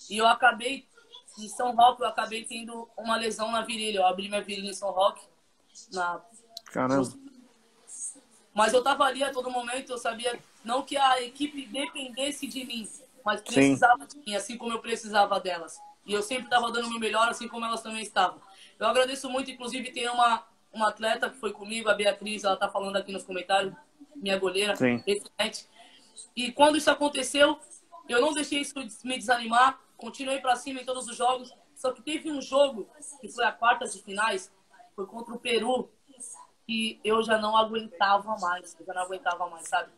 E eu acabei, em São Roque, eu acabei tendo uma lesão na virilha. Eu abri minha virilha em São Roque. Caramba. Mas eu tava ali a todo momento, eu sabia não que a equipe dependesse de mim, mas precisava de mim, assim como eu precisava delas. E eu sempre estava dando o meu melhor, assim como elas também estavam. Eu agradeço muito, inclusive tem uma atleta que foi comigo, a Beatriz, ela tá falando aqui nos comentários, minha goleira, excelente. E quando isso aconteceu, eu não deixei isso me desanimar, continuei para cima em todos os jogos, só que teve um jogo, que foi a quarta de finais, foi contra o Peru, e eu já não aguentava mais, sabe?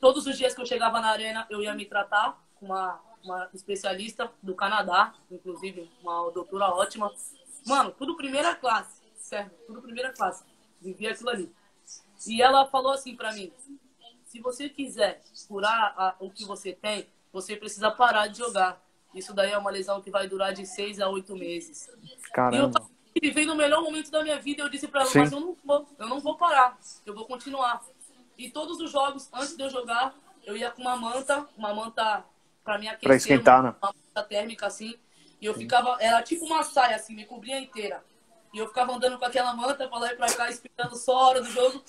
Todos os dias que eu chegava na arena, eu ia me tratar com uma especialista do Canadá, inclusive uma doutora ótima. Mano, tudo primeira classe, certo? Tudo primeira classe. Vivia aquilo ali. E ela falou assim pra mim, se você quiser curar o que você tem, você precisa parar de jogar. Isso daí é uma lesão que vai durar de 6 a 8 meses. Caramba. E eu tava vivendo o melhor momento da minha vida. Eu disse pra ela, Sim. mas eu não vou parar. Eu vou continuar. E todos os jogos, antes de eu jogar, eu ia com uma manta pra me aquecer. Pra esquentar, né? Uma manta térmica, assim. E eu ficava, era tipo uma saia, assim, me cobria inteira. E eu ficava andando com aquela manta pra lá e pra cá, esperando só a hora do jogo.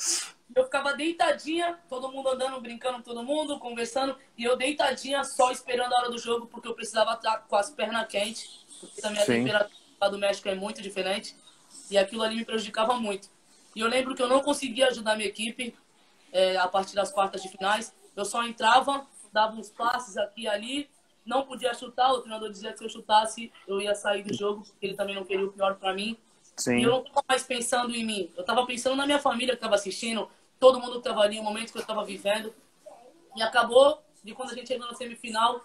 Eu ficava deitadinha, todo mundo andando, brincando com todo mundo, conversando. E eu deitadinha, só esperando a hora do jogo, porque eu precisava estar com as pernas quentes. Porque também a temperatura do México é muito diferente. E aquilo ali me prejudicava muito. E eu lembro que eu não conseguia ajudar a minha equipe a partir das quartas de finais. Eu só entrava, dava uns passes aqui e ali. Não podia chutar, o treinador dizia que se eu chutasse, eu ia sair do jogo, porque ele também não queria o pior para mim. Sim. E eu não estava mais pensando em mim. Eu estava pensando na minha família que estava assistindo, todo mundo que estava ali, o momento que eu estava vivendo. E acabou de quando a gente chegou na semifinal,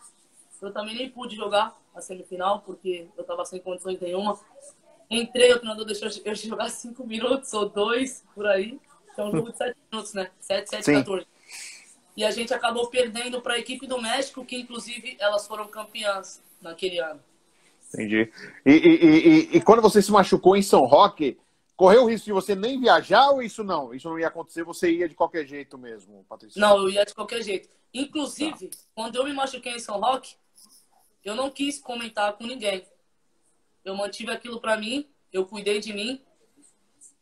eu também nem pude jogar a semifinal, porque eu estava sem condições nenhuma. Entrei, o treinador deixou eu jogar 5 minutos ou 2, por aí. Que é um jogo de 7 minutos, né? 7, 14. E a gente acabou perdendo para a equipe do México, que inclusive elas foram campeãs naquele ano. Entendi. E quando você se machucou em São Roque, correu o risco de você nem viajar ou isso não? Isso não ia acontecer, você ia de qualquer jeito mesmo, Patrícia? Não, eu ia de qualquer jeito. Inclusive, quando eu me machuquei em São Roque, eu não quis comentar com ninguém. Eu mantive aquilo para mim, eu cuidei de mim.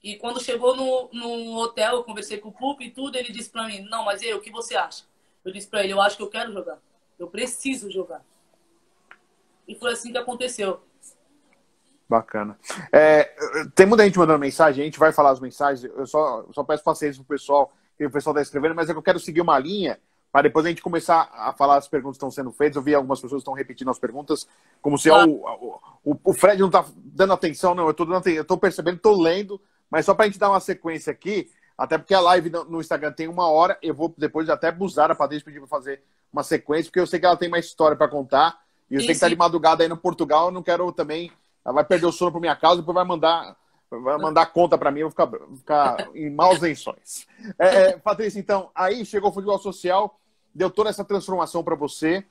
E quando chegou no hotel, eu conversei com o Pup e tudo, ele disse para mim, não, mas o que você acha? Eu disse para ele, eu acho que eu quero jogar. Eu preciso jogar. E foi assim que aconteceu. Bacana. Tem muita gente mandando mensagem, a gente vai falar as mensagens, eu só peço paciência pro pessoal, que o pessoal está escrevendo, mas é que eu quero seguir uma linha para depois a gente começar a falar as perguntas que estão sendo feitas. Eu vi algumas pessoas que estão repetindo as perguntas, como se o Fred não está dando atenção, não, eu estou percebendo, estou lendo, mas só para a gente dar uma sequência aqui, até porque a live no Instagram tem 1 hora, eu vou depois até abusar a Patrícia pedir para fazer uma sequência, porque eu sei que ela tem mais história para contar, e eu sei que está de madrugada aí no Portugal, eu não quero também... Ela vai perder o sono por minha causa, depois vai mandar conta para mim, eu vou ficar em maus lençóis. Patrícia, então, aí chegou o futebol social, deu toda essa transformação para você.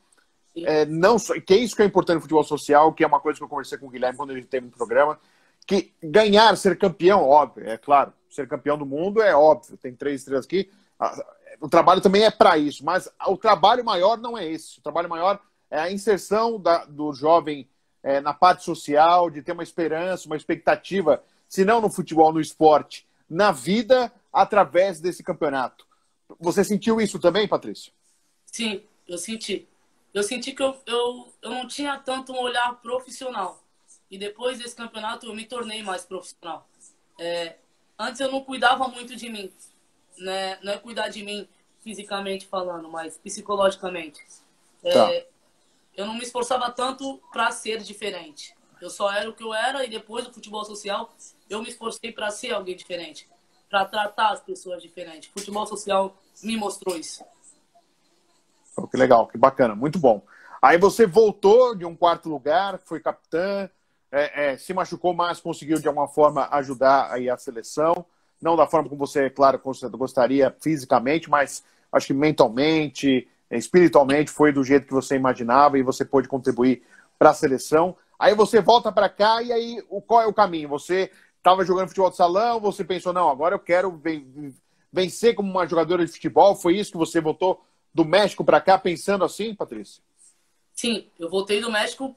Não só, que é isso que é importante no futebol social, que é uma coisa que eu conversei com o Guilherme quando ele teve no programa, que ganhar, ser campeão, óbvio, é claro, ser campeão do mundo é óbvio, tem 3 estrelas aqui, o trabalho também é para isso, mas o trabalho maior não é esse, o trabalho maior é a inserção do jovem na parte social, de ter uma esperança, uma expectativa, se não no futebol, no esporte, na vida, através desse campeonato. Você sentiu isso também, Patrícia? Sim, eu senti. Eu senti que eu não tinha tanto um olhar profissional. E depois desse campeonato eu me tornei mais profissional. Antes eu não cuidava muito de mim. Né? Não é cuidar de mim fisicamente falando, mas psicologicamente. Eu não me esforçava tanto para ser diferente. Eu só era o que eu era e depois do futebol social eu me esforcei para ser alguém diferente, para tratar as pessoas diferentes. O futebol social me mostrou isso. Oh, que legal, que bacana, muito bom. Aí você voltou de um 4º lugar, foi capitã, se machucou, mas conseguiu de alguma forma ajudar aí a seleção. Não da forma como você, claro, gostaria fisicamente, mas acho que mentalmente, espiritualmente foi do jeito que você imaginava e você pôde contribuir para a seleção. Aí você volta para cá e aí qual é o caminho? Você estava jogando futebol de salão, você pensou, não, agora eu quero vencer como uma jogadora de futebol. Foi isso que você voltou do México para cá pensando assim, Patrícia? Sim, eu voltei do México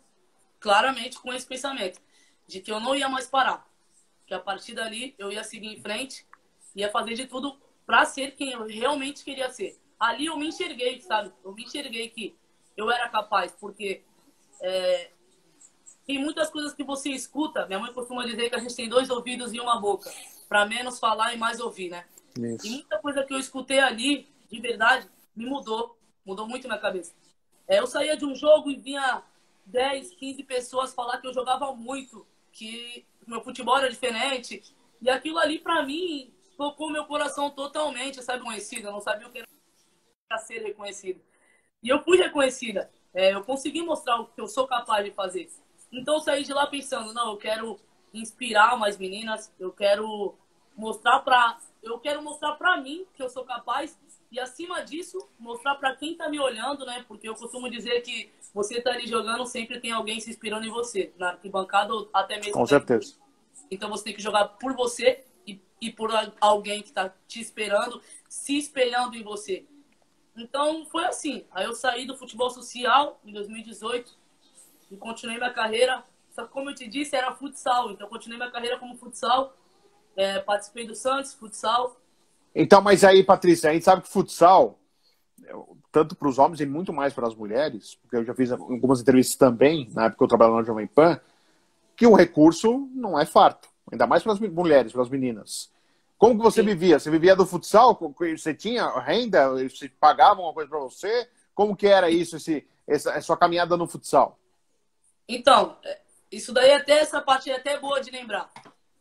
claramente com esse pensamento de que eu não ia mais parar. Que a partir dali eu ia seguir em frente, ia fazer de tudo para ser quem eu realmente queria ser. Ali eu me enxerguei, sabe? Eu me enxerguei que eu era capaz, porque tem muitas coisas que você escuta. Minha mãe costuma dizer que a gente tem 2 ouvidos e uma boca, para menos falar e mais ouvir, né? Isso. E muita coisa que eu escutei ali, de verdade, me mudou muito minha cabeça. Eu saía de um jogo e vinha 10, 15 pessoas falar que eu jogava muito, que meu futebol era diferente, e aquilo ali, para mim, tocou meu coração totalmente, sabe, conhecido. Eu não sabia o que era ser reconhecida. E eu fui reconhecida. Eu consegui mostrar o que eu sou capaz de fazer. Então eu saí de lá pensando, não, eu quero inspirar mais meninas, eu quero mostrar para eu quero mostrar pra mim que eu sou capaz e, acima disso, mostrar pra quem tá me olhando, né? Porque eu costumo dizer que você tá ali jogando, sempre tem alguém se inspirando em você, na arquibancada ou até mesmo Com certeza. então você tem que jogar por você e por alguém que tá te esperando, se espelhando em você. Então foi assim. Aí eu saí do futebol social em 2018 e continuei minha carreira. Só que, como eu te disse, era futsal. Então eu continuei minha carreira como futsal. Participei do Santos, futsal. Então, mas aí, Patrícia, a gente sabe que futsal, tanto para os homens e muito mais para as mulheres, porque eu já fiz algumas entrevistas também, na época que eu trabalhava na Jovem Pan, que o recurso não é farto. Ainda mais para as mulheres, para as meninas. Como que você Sim. vivia? Você vivia do futsal? Você tinha renda? Você pagava uma coisa para você? Como que era isso, essa sua caminhada no futsal? Então, isso daí até essa parte é até boa de lembrar.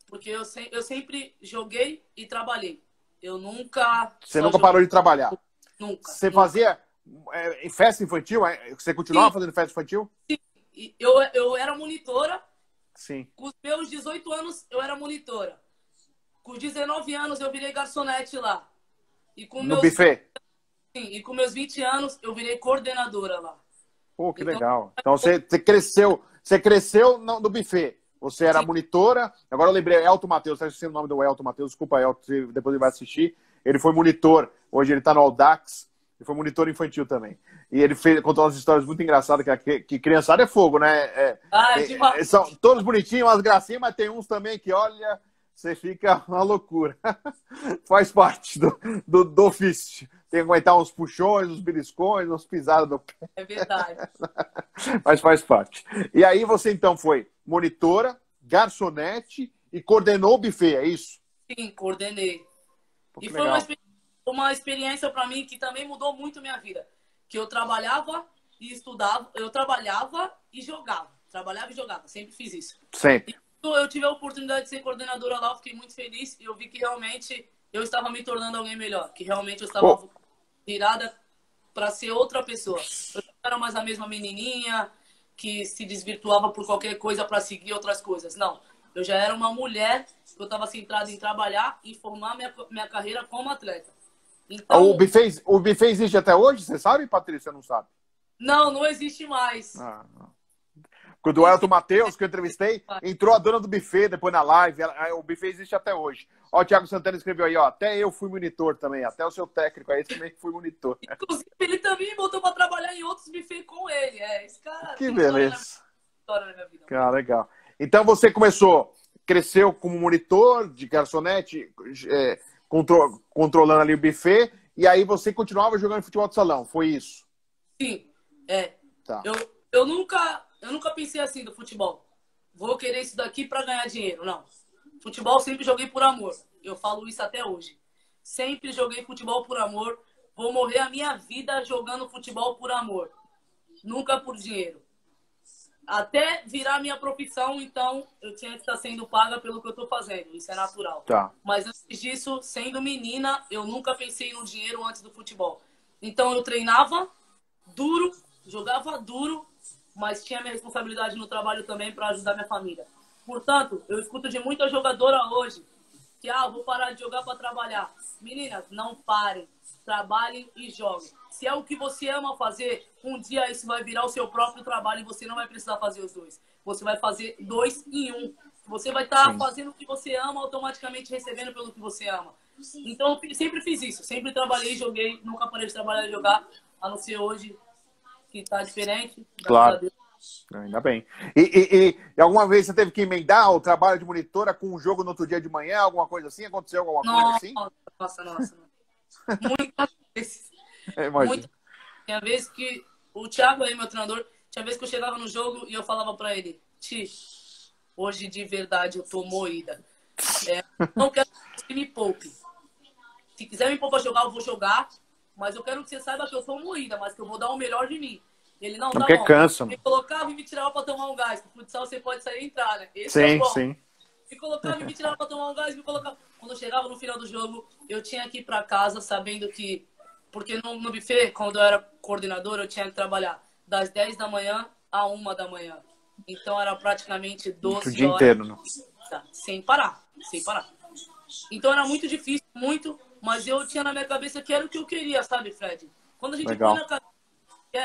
Porque eu sempre joguei e trabalhei. Eu nunca Você só nunca joguei. parou de trabalhar? Nunca. Você Nunca. fazia festa infantil? Você continuava Sim, fazendo festa infantil? sim. E eu era monitora. Sim. Com os meus 18 anos, eu era monitora. Com 19 anos, eu virei garçonete lá. E com No meus, buffet? sim, e com meus 20 anos, eu virei coordenadora lá. Pô, que Então, legal. Então você cresceu no buffet. Você era sim, monitora. Agora eu lembrei, Elton Matheus, tá esquecendo o nome do Elton Matheus, desculpa, Elton, depois ele vai assistir. Ele foi monitor, hoje ele tá no Audax, ele foi monitor infantil também. E ele contou umas histórias muito engraçadas, que criançada é fogo, né? demais. São todos bonitinhos, umas gracinhas, mas tem uns também que, olha, você fica uma loucura. Faz parte do ofício. Tem que aguentar uns puxões, uns beliscões, uns pisadas no pé. É verdade. Mas faz parte. E aí você então foi monitora, garçonete e coordenou o buffet, é isso? Sim, coordenei. Pô, E que foi legal. uma experiência para mim que também mudou muito minha vida. Que eu trabalhava e estudava, eu trabalhava e jogava. Trabalhava e jogava, sempre fiz isso. Sempre. E quando eu tive a oportunidade de ser coordenadora lá, eu fiquei muito feliz e eu vi que realmente eu estava me tornando alguém melhor. Que realmente eu estava Pô, virada para ser outra pessoa. Eu não era mais a mesma menininha que se desvirtuava por qualquer coisa para seguir outras coisas. Não. Eu já era uma mulher que eu estava centrada em trabalhar e formar minha carreira como atleta. o Então, buffet, o buffet existe até hoje? Você sabe, Patrícia? Não sabe? não existe mais. Ah, não. Quando o Elton Matheus, que eu entrevistei, entrou a dona do buffet depois na live. O buffet existe até hoje. Ó, o Thiago Santana escreveu aí, ó. Até eu fui monitor também. Até o seu técnico aí também fui monitor. Inclusive, ele também me botou para trabalhar em outros buffets com ele. Esse cara Que tem beleza. história na minha vida. Ah, legal. Então você cresceu como monitor de garçonete, controlando ali o buffet, e aí você continuava jogando futebol de salão, foi isso? Sim, Tá. eu nunca pensei assim do futebol. Vou querer isso daqui para ganhar dinheiro. Não. Futebol sempre joguei por amor. Eu falo isso até hoje. Sempre joguei futebol por amor. Vou morrer a minha vida jogando futebol por amor. Nunca por dinheiro. Até virar minha profissão, então eu tinha que estar sendo paga pelo que eu estou fazendo. Isso é natural. Tá. Mas antes disso, sendo menina, eu nunca pensei no dinheiro antes do futebol. Então eu treinava duro, jogava duro, mas tinha minha responsabilidade no trabalho também para ajudar minha família. Portanto, eu escuto de muita jogadora hoje que, vou parar de jogar para trabalhar. Meninas, não parem. Trabalhem e joguem. Se é o que você ama fazer, um dia isso vai virar o seu próprio trabalho e você não vai precisar fazer os dois. Você vai fazer 2 em 1. Você vai estar fazendo o que você ama, automaticamente recebendo pelo que você ama. Então, eu sempre fiz isso. Sempre trabalhei, joguei. Nunca parei de trabalhar e jogar. A não ser hoje, que está diferente. Claro. Ainda bem. E alguma vez você teve que emendar o trabalho de monitora com um jogo no outro dia de manhã, alguma coisa assim? Aconteceu alguma coisa assim? Nossa. Muitas vezes. Imagina. Tinha vezes que o Thiago aí, meu treinador, tinha vezes que eu chegava no jogo e eu falava pra ele, hoje de verdade eu tô moída. Não quero que você me poupe. Se quiser me poupar jogar, eu vou jogar, mas eu quero que você saiba que eu tô moída, mas que eu vou dar o melhor de mim. Ele não tá bom. Cansa, Me colocava e me tirava pra tomar um gás. No futsal você pode sair e entrar, né? Esse sim, é o bom. sim. Me colocava e me tirava pra tomar um gás, me colocava. Quando eu chegava no final do jogo, eu tinha que ir pra casa sabendo que... Porque no buffet, quando eu era coordenador, eu tinha que trabalhar das 10 da manhã à 1 da manhã. Então era praticamente 12 o dia horas. inteiro, não? Sem parar, sem parar. Então era muito difícil, muito, mas eu tinha na minha cabeça que era o que eu queria, sabe, Fred? Quando a gente Legal. põe na cabeça que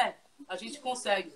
a gente consegue.